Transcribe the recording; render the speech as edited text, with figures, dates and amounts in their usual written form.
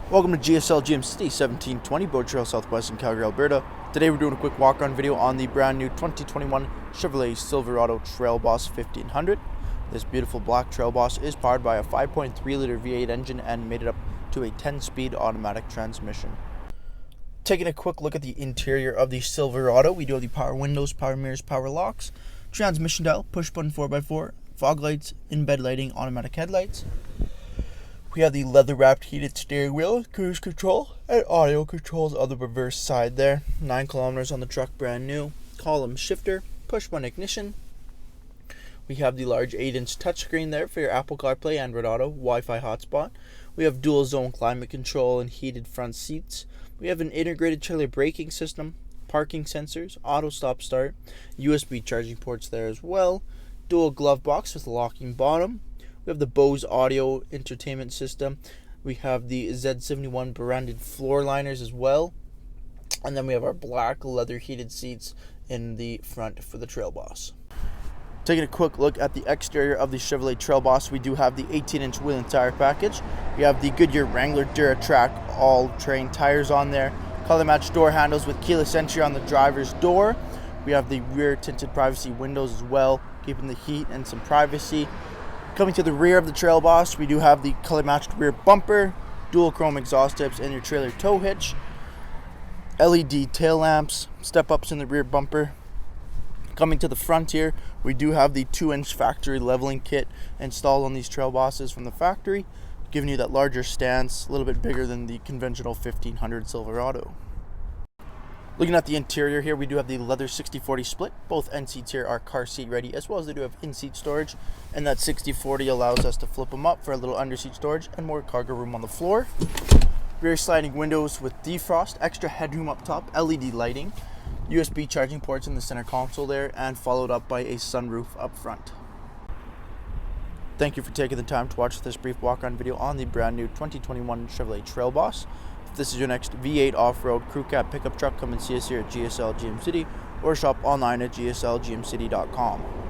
Welcome to GSL City 1720 Boat Trail Southwest in Calgary, Alberta. Today we're doing a quick walk-on video on the brand new 2021 Chevrolet Silverado Trail Boss 1500. This beautiful black Trail Boss is powered by a 5.3-liter V8 engine and made it up to a 10-speed automatic transmission. Taking a quick look at the interior of the Silverado, we do have the power windows, power mirrors, power locks, transmission dial, push button 4x4, fog lights, in-bed lighting, automatic headlights. We have the leather-wrapped heated steering wheel, cruise control, and audio controls on the reverse side there. 9 kilometers on the truck, brand new. Column shifter, push-button ignition. We have the large 8-inch touchscreen there for your Apple CarPlay, Android Auto, Wi-Fi hotspot. We have dual-zone climate control and heated front seats. We have an integrated trailer braking system, parking sensors, auto stop start, USB charging ports there as well. Dual glove box with a locking bottom. We have the Bose audio entertainment system. We have the Z71 branded floor liners as well. And then we have our black leather heated seats in the front for the Trail Boss. Taking a quick look at the exterior of the Chevrolet Trail Boss, we do have the 18-inch wheel and tire package. We have the Goodyear Wrangler DuraTrack all-terrain tires on there. Color matched door handles with keyless entry on the driver's door. We have the rear tinted privacy windows as well, keeping the heat and some privacy. Coming to the rear of the Trail Boss, we do have the color-matched rear bumper, dual chrome exhaust tips, and your trailer tow hitch. LED tail lamps, step-ups in the rear bumper. Coming to the front here, we do have the 2-inch factory leveling kit installed on these Trail Bosses from the factory, giving you that larger stance, a little bit bigger than the conventional 1500 Silverado. Looking at the interior here, we do have the leather 60/40 split. Both end seats here are car seat ready, as well as they do have in-seat storage. And that 60/40 allows us to flip them up for a little under-seat storage and more cargo room on the floor. Rear sliding windows with defrost, extra headroom up top, LED lighting, USB charging ports in the center console there, and followed up by a sunroof up front. Thank you for taking the time to watch this brief walk-on video on the brand new 2021 Chevrolet Trail Boss. If this is your next V8 off-road crew cab pickup truck, come and see us here at GSL GM City or shop online at gslgmcity.com.